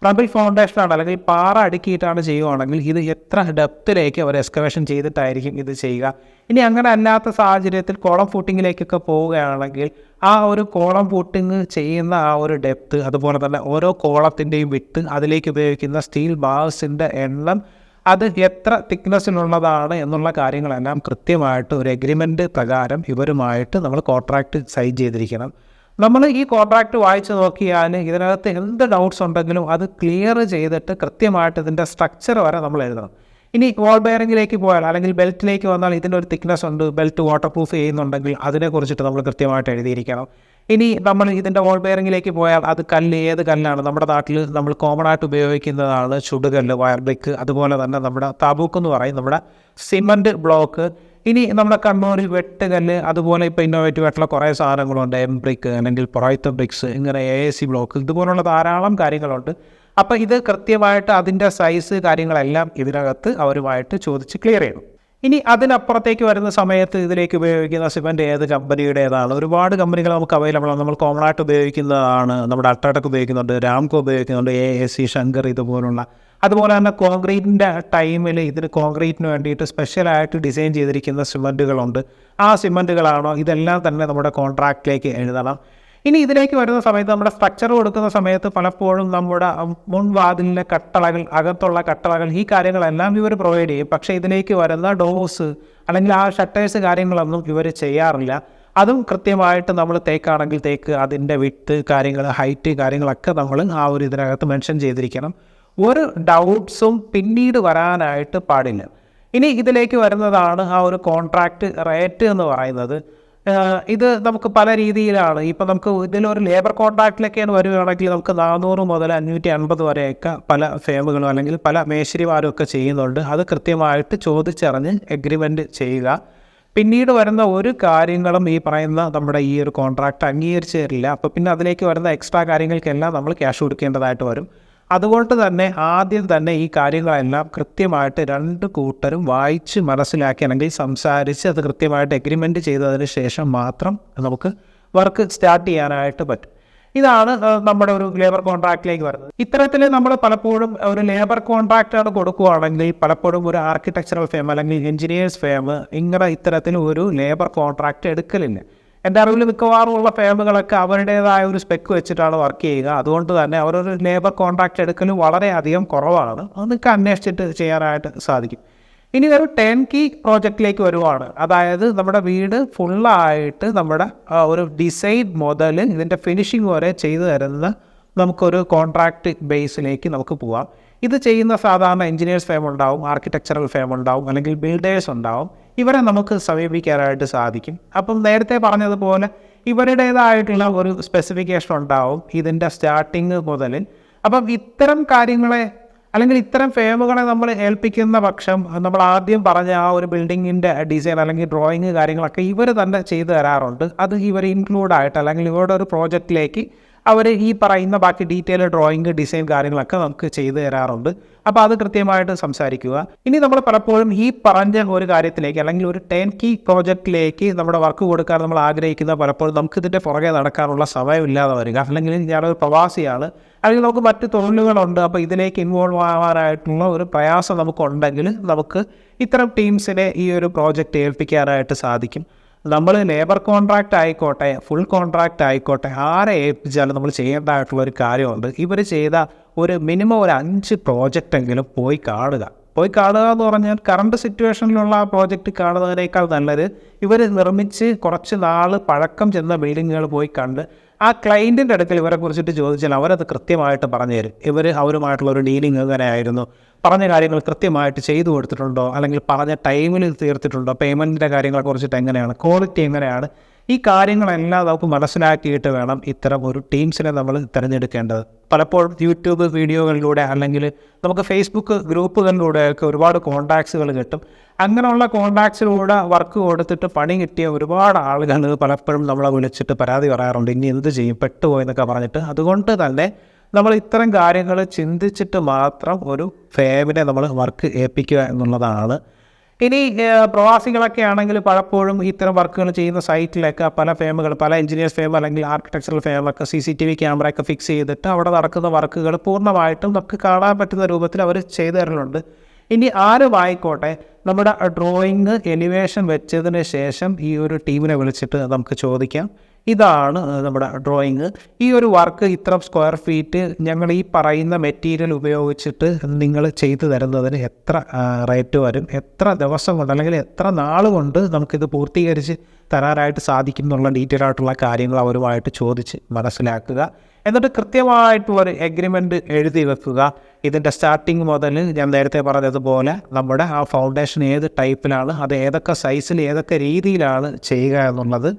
റബിൾ ഫൗണ്ടേഷനാണ് അല്ലെങ്കിൽ പാറ അടുക്കിയിട്ടാണ് ചെയ്യുകയാണെങ്കിൽ ഇത് എത്ര ഡെപ്തിലേക്ക് അവർ എക്സ്കവേഷൻ ചെയ്തിട്ടായിരിക്കും ഇത് ചെയ്യുക. ഇനി അങ്ങനെ അല്ലാത്ത സാഹചര്യത്തിൽ കോളം ഫൂട്ടിങ്ങിലേക്കൊക്കെ പോവുകയാണെങ്കിൽ ആ ഒരു കോളം ഫൂട്ടിങ് ചെയ്യുന്ന ആ ഒരു ഡെപ്ത്, അതുപോലെ തന്നെ ഓരോ കോളത്തിൻ്റെയും വിട്ട്, അതിലേക്ക് ഉപയോഗിക്കുന്ന സ്റ്റീൽ ബാർസിൻ്റെ എണ്ണം, അത് എത്ര തിക്നെസ്സിലുള്ളതാണ് എന്നുള്ള കാര്യങ്ങളെല്ലാം കൃത്യമായിട്ട് ഒരു എഗ്രിമെൻറ്റ് പ്രകാരം ഇവരുമായിട്ട് നമ്മൾ കോൺട്രാക്റ്റ് സൈൻ ചെയ്തിരിക്കണം. നമ്മൾ ഈ കോൺട്രാക്റ്റ് വായിച്ച് നോക്കിയാൽ ഇതിനകത്ത് എന്ത് ഡൗട്ട്സ് ഉണ്ടെങ്കിലും അത് ക്ലിയർ ചെയ്തിട്ട് കൃത്യമായിട്ട് ഇതിൻ്റെ സ്ട്രക്ചർ വരെ നമ്മൾ എഴുതണം. ഇനി വാൾ ബെയറിങ്ങിലേക്ക് പോയാൽ അല്ലെങ്കിൽ ബെൽറ്റിലേക്ക് വന്നാൽ ഇതിൻ്റെ ഒരു തിക്നെസ് ഉണ്ട്, ബെൽറ്റ് വാട്ടർ പ്രൂഫ് ചെയ്യുന്നുണ്ടെങ്കിൽ അതിനെക്കുറിച്ചിട്ട് നമ്മൾ കൃത്യമായിട്ട് എഴുതിയിരിക്കണം. ഇനി നമ്മൾ ഇതിൻ്റെ വാൾ ബെയറിങ്ങിലേക്ക് പോയാൽ അത് കല്ല് ഏത് കല്ലാണ്, നമ്മുടെ നാട്ടിൽ നമ്മൾ കോമൺ ആയിട്ട് ഉപയോഗിക്കുന്നതാണ് ചുടുകല്ല്, വയർ ബ്രിക്ക്, അതുപോലെ തന്നെ നമ്മുടെ താബൂക്ക് എന്ന് പറയും നമ്മുടെ സിമൻറ്റ് ബ്ലോക്ക്. ഇനി നമ്മുടെ കണ്ണൂർ വെട്ടുകല്ല്, അതുപോലെ ഇപ്പോൾ ഇന്നോവേറ്റീവ് ആയിട്ടുള്ള കുറേ സാധനങ്ങളുണ്ട്, എം ബ്രിക്ക് അല്ലെങ്കിൽ പൊറൈത്ത ബ്രിക്സ്, ഇങ്ങനെ AAC ബ്ലോക്ക്, ഇതുപോലുള്ള ധാരാളം കാര്യങ്ങളുണ്ട്. അപ്പോൾ ഇത് കൃത്യമായിട്ട് അതിൻ്റെ സൈസ് കാര്യങ്ങളെല്ലാം ഇതിനകത്ത് അവരുമായിട്ട് ചോദിച്ച് ക്ലിയർ ചെയ്യണം. ഇനി അതിനപ്പുറത്തേക്ക് വരുന്ന സമയത്ത് ഇതിലേക്ക് ഉപയോഗിക്കുന്ന സിമൻറ്റ് ഏത് കമ്പനിയുടേതാണ്. ഒരുപാട് കമ്പനികൾ നമുക്ക് അവൈലബിൾ ആണ്. നമ്മൾ കോമൺ ആയിട്ട് ഉപയോഗിക്കുന്നതാണ്, നമ്മുടെ അൾട്രാടെക് ഉപയോഗിക്കുന്നുണ്ട്, രാംകോ ഉപയോഗിക്കുന്നുണ്ട്, AAC, ശങ്കർ, ഇതുപോലുള്ള. അതുപോലെ തന്നെ കോൺക്രീറ്റിൻ്റെ ടൈമിൽ ഇതിന് കോൺക്രീറ്റിന് വേണ്ടിയിട്ട് സ്പെഷ്യലായിട്ട് ഡിസൈൻ ചെയ്തിരിക്കുന്ന സിമൻറ്റുകളുണ്ട്. ആ സിമൻറ്റുകളാണോ, ഇതെല്ലാം തന്നെ നമ്മുടെ കോൺട്രാക്റ്റിലേക്ക് എഴുതണം. ഇനി ഇതിലേക്ക് വരുന്ന സമയത്ത് നമ്മുടെ സ്ട്രക്ചർ കൊടുക്കുന്ന സമയത്ത് പലപ്പോഴും നമ്മുടെ മുൻവാതിലിലെ കട്ടളകൾ, അകത്തുള്ള കട്ടളകൾ, ഈ കാര്യങ്ങളെല്ലാം ഇവർ പ്രൊവൈഡ് ചെയ്യും. പക്ഷേ ഇതിലേക്ക് വരുന്ന ഡോസ് അല്ലെങ്കിൽ ആ ഷട്ടേഴ്സ് കാര്യങ്ങളൊന്നും ഇവർ ചെയ്യാറില്ല. അതും കൃത്യമായിട്ട് നമ്മൾ തേക്കാണെങ്കിൽ തേക്ക്, അതിൻ്റെ വിട്ട് കാര്യങ്ങൾ, ഹൈറ്റ് കാര്യങ്ങളൊക്കെ നമ്മൾ ആ ഒരു ഇതിനകത്ത് മെൻഷൻ ചെയ്തിരിക്കണം. ഒരു ഡൗട്ട്സും പിന്നീട് വരാനായിട്ട് പാടില്ല. ഇനി ഇതിലേക്ക് വരുന്നതാണ് ആ ഒരു കോൺട്രാക്റ്റ് റേറ്റ് എന്ന് പറയുന്നത്. ഇത് നമുക്ക് പല രീതിയിലാണ്. ഇപ്പം നമുക്ക് ഇതിലൊരു ലേബർ കോൺട്രാക്റ്റിലൊക്കെയാണ് വരികയാണെങ്കിൽ നമുക്ക് 400 മുതൽ 550 വരെയൊക്കെ പല ഫേമുകളും അല്ലെങ്കിൽ പല മേശരിമാരും ഒക്കെ ചെയ്യുന്നുണ്ട്. അത് കൃത്യമായിട്ട് ചോദിച്ചറിഞ്ഞ് എഗ്രിമെൻറ്റ് ചെയ്യുക. പിന്നീട് വരുന്ന ഒരു കാര്യങ്ങളും ഈ പറയുന്ന നമ്മുടെ ഈ ഒരു കോൺട്രാക്റ്റ് അംഗീകരിച്ച് തരില്ല. അപ്പോൾ പിന്നെ അതിലേക്ക് വരുന്ന എക്സ്ട്രാ കാര്യങ്ങൾക്കെല്ലാം നമ്മൾ ക്യാഷ് കൊടുക്കേണ്ടതായിട്ട് വരും. അതുകൊണ്ട് തന്നെ ആദ്യം തന്നെ ഈ കാര്യങ്ങളെല്ലാം കൃത്യമായിട്ട് രണ്ട് കൂട്ടരും വായിച്ച് മനസ്സിലാക്കി അല്ലെങ്കിൽ സംസാരിച്ച് അത് കൃത്യമായിട്ട് എഗ്രിമെൻറ്റ് ചെയ്തതിന് ശേഷം മാത്രം നമുക്ക് വർക്ക് സ്റ്റാർട്ട് ചെയ്യാനായിട്ട് പറ്റും. ഇതാണ് നമ്മുടെ ഒരു ലേബർ കോൺട്രാക്റ്റിലേക്ക് വരുന്നത്. ഇത്തരത്തിൽ നമ്മൾ പലപ്പോഴും ഒരു ലേബർ കോൺട്രാക്റ്റാണ് കൊടുക്കുകയാണെങ്കിൽ പലപ്പോഴും ഒരു ആർക്കിടെക്ചറൽ ഫേം അല്ലെങ്കിൽ എഞ്ചിനീയേഴ്സ് ഫേം ഇങ്ങനെ ഇത്തരത്തിൽ ഒരു ലേബർ കോൺട്രാക്റ്റ് എടുക്കലില്ല. എൻ്റെ അറിവിൽ മിക്കവാറും ഉള്ള ഫേമുകളൊക്കെ അവരുടേതായ ഒരു സ്പെക്ക് വെച്ചിട്ടാണ് വർക്ക് ചെയ്യുക. അതുകൊണ്ട് തന്നെ അവരൊരു ലേബർ കോൺട്രാക്റ്റ് എടുക്കൽ വളരെയധികം കുറവാണ്. അത് നിങ്ങൾക്ക് അന്വേഷിച്ചിട്ട് ചെയ്യാനായിട്ട് സാധിക്കും. ഇനി ഒരു ടേൺകീ പ്രോജക്റ്റിലേക്ക് വരുവാണ്. അതായത് നമ്മുടെ വീട് ഫുള്ളായിട്ട് നമ്മുടെ ഒരു ഡിസൈൻ മുതൽ ഇതിൻ്റെ ഫിനിഷിങ് വരെ ചെയ്തു തരുന്ന നമുക്കൊരു കോൺട്രാക്റ്റ് ബേസിലേക്ക് നമുക്ക് പോവാം. ഇത് ചെയ്യുന്ന സാധാരണ എഞ്ചിനീയേഴ്സ് ഫേം ഉണ്ടാവും, ആർക്കിടെക്ചറൽ ഫേം ഉണ്ടാവും, അല്ലെങ്കിൽ ബിൽഡേഴ്സ് ഉണ്ടാവും. ഇവരെ നമുക്ക് സമീപിക്കാനായിട്ട് സാധിക്കും. അപ്പം നേരത്തെ പറഞ്ഞതുപോലെ ഇവരുടേതായിട്ടുള്ള ഒരു സ്പെസിഫിക്കേഷൻ ഉണ്ടാവും ഇതിൻ്റെ സ്റ്റാർട്ടിങ് മുതൽ. അപ്പം ഇത്തരം കാര്യങ്ങളെ അല്ലെങ്കിൽ ഇത്തരം ഫേമുകളെ നമ്മൾ ഏൽപ്പിക്കുന്ന പക്ഷം നമ്മൾ ആദ്യം പറഞ്ഞ ആ ഒരു ബിൽഡിങ്ങിൻ്റെ ഡിസൈൻ അല്ലെങ്കിൽ ഡ്രോയിങ് കാര്യങ്ങളൊക്കെ ഇവർ തന്നെ ചെയ്തു തരാറുണ്ട്. അത് ഇവർ ഇൻക്ലൂഡായിട്ട് അല്ലെങ്കിൽ ഇവരുടെ ഒരു പ്രോജക്റ്റിലേക്ക് അവർ ഈ പറയുന്ന ബാക്കി ഡീറ്റെയിൽ ഡ്രോയിങ്, ഡിസൈൻ കാര്യങ്ങളൊക്കെ നമുക്ക് ചെയ്തു തരാറുണ്ട്. അപ്പോൾ അത് കൃത്യമായിട്ട് സംസാരിക്കുക. ഇനി നമ്മൾ പലപ്പോഴും ഈ പറഞ്ഞ ഒരു കാര്യത്തിലേക്ക് അല്ലെങ്കിൽ ഒരു ടേൺകീ പ്രോജക്റ്റിലേക്ക് നമ്മുടെ വർക്ക് കൊടുക്കാൻ നമ്മൾ ആഗ്രഹിക്കുന്ന പലപ്പോഴും നമുക്കിതിൻ്റെ പുറകെ നടക്കാനുള്ള സമയമില്ലാതെ വരിക. അല്ലെങ്കിൽ ഞാനൊരു പ്രവാസിയാണ്, അല്ലെങ്കിൽ നമുക്ക് മറ്റ് തൊഴിലുകളുണ്ട്, അപ്പോൾ ഇതിലേക്ക് ഇൻവോൾവ് ആവാനായിട്ടുള്ള ഒരു പ്രയാസം നമുക്കുണ്ടെങ്കിൽ നമുക്ക് ഇത്തരം ടീംസിനെ ഈ ഒരു പ്രോജക്റ്റ് ഏൽപ്പിക്കാനായിട്ട് സാധിക്കും. നമ്മൾ ലേബർ കോൺട്രാക്റ്റ് ആയിക്കോട്ടെ, ഫുൾ കോൺട്രാക്റ്റ് ആയിക്കോട്ടെ, ആരെ ഏൽപ്പിച്ചാലും നമ്മൾ ചെയ്യേണ്ടതായിട്ടുള്ള ഒരു കാര്യമുണ്ട്. ഇവർ ചെയ്ത ഒരു മിനിമം ഒരു 5 പ്രോജക്റ്റെങ്കിലും പോയി കാണുക എന്ന് പറഞ്ഞാൽ കറണ്ട് സിറ്റുവേഷനിലുള്ള ആ പ്രോജക്റ്റ് കാണുന്നതിനേക്കാൾ നല്ലത് ഇവർ നിർമ്മിച്ച് കുറച്ച് നാൾ പഴക്കം ചെന്ന ബിൽഡിങ്ങുകൾ പോയി കണ്ട് ആ ക്ലയൻറ്റിൻ്റെ അടുക്കൽ ഇവരെ കുറിച്ചിട്ട് ചോദിച്ചാൽ അവരത് കൃത്യമായിട്ട് പറഞ്ഞു തരും. അവരുമായിട്ടുള്ളൊരു ഡീലിംഗ് എങ്ങനെയായിരുന്നു, പറഞ്ഞ കാര്യങ്ങൾ കൃത്യമായിട്ട് ചെയ്തു കൊടുത്തിട്ടുണ്ടോ, അല്ലെങ്കിൽ പറഞ്ഞ ടൈമിൽ തീർത്തിട്ടുണ്ടോ, പേയ്മെൻറ്റിൻ്റെ കാര്യങ്ങളെ കുറിച്ചിട്ട് എങ്ങനെയാണ്, ക്വാളിറ്റി എങ്ങനെയാണ്, ഈ കാര്യങ്ങളെല്ലാം നമുക്ക് മനസ്സിലാക്കിയിട്ട് വേണം ഇത്തരം ഒരു ടീംസിനെ നമ്മൾ തിരഞ്ഞെടുക്കേണ്ടത്. പലപ്പോഴും യൂട്യൂബ് വീഡിയോകളിലൂടെ അല്ലെങ്കിൽ നമുക്ക് ഫേസ്ബുക്ക് ഗ്രൂപ്പുകളിലൂടെയൊക്കെ ഒരുപാട് കോൺടാക്ട്സുകൾ കിട്ടും. അങ്ങനെയുള്ള കോൺടാക്ട്സിലൂടെ വർക്ക് കൊടുത്തിട്ട് പണി കിട്ടിയ ഒരുപാട് ആളുകൾ പലപ്പോഴും നമ്മളെ വിളിച്ചിട്ട് പരാതി പറയാറുണ്ട്, ഇനി എന്ത് ചെയ്യും, പെട്ടുപോയെന്നൊക്കെ പറഞ്ഞിട്ട്. അതുകൊണ്ട് തന്നെ നമ്മൾ ഇത്തരം കാര്യങ്ങൾ ചിന്തിച്ചിട്ട് മാത്രം ഒരു ഫേമിനെ നമ്മൾ വർക്ക് ഏൽപ്പിക്കുക എന്നുള്ളതാണ്. ഇനി പ്രവാസികളൊക്കെ ആണെങ്കിൽ പലപ്പോഴും ഇത്തരം വർക്കുകൾ ചെയ്യുന്ന സൈറ്റിലൊക്കെ പല ഫേമുകൾ, പല എഞ്ചിനീയേഴ്സ് ഫേം അല്ലെങ്കിൽ ആർക്കിടെക്ചറൽ ഫേമൊക്കെ CCTV ക്യാമറയൊക്കെ ഫിക്സ് ചെയ്തിട്ട് അവിടെ നടക്കുന്ന വർക്കുകൾ പൂർണ്ണമായിട്ടും നമുക്ക് കാണാൻ പറ്റുന്ന രൂപത്തിൽ അവർ ചെയ്തു തരലുണ്ട്. ഇനി ആരും ആയിക്കോട്ടെ, നമ്മുടെ ഡ്രോയിങ് എലിവേഷൻ വെച്ചതിന് ശേഷം ഈ ഒരു ടീമിനെ വിളിച്ചിട്ട് നമുക്ക് ചോദിക്കാം, ഇതാണ് നമ്മുടെ ഡ്രോയിങ്, ഈ ഒരു വർക്ക് ഇത്ര സ്ക്വയർ ഫീറ്റ് ഞങ്ങൾ ഈ പറയുന്ന മെറ്റീരിയൽ ഉപയോഗിച്ചിട്ട് നിങ്ങൾ ചെയ്തു തരുന്നതിന് എത്ര റേറ്റ് വരും, എത്ര ദിവസം കൊണ്ട് അല്ലെങ്കിൽ എത്ര നാൾ കൊണ്ട് നമുക്കിത് പൂർത്തീകരിച്ച് തരാനായിട്ട് സാധിക്കും എന്നുള്ള ഡീറ്റെയിൽ ആയിട്ടുള്ള കാര്യങ്ങൾ അവരുമായിട്ട് ചോദിച്ച് മനസ്സിലാക്കുക. എന്നിട്ട് കൃത്യമായിട്ടുള്ളൊരു എഗ്രിമെൻ്റ് എഴുതി വെക്കുക. ഇതിൻ്റെ സ്റ്റാർട്ടിങ് മുതൽ ഞാൻ നേരത്തെ പറഞ്ഞതുപോലെ നമ്മുടെ ആ ഫൗണ്ടേഷൻ ഏത് ടൈപ്പിലാണ്, അത് ഏതൊക്കെ സൈസിൽ ഏതൊക്കെ രീതിയിലാണ് ചെയ്യുക എന്നുള്ളത്,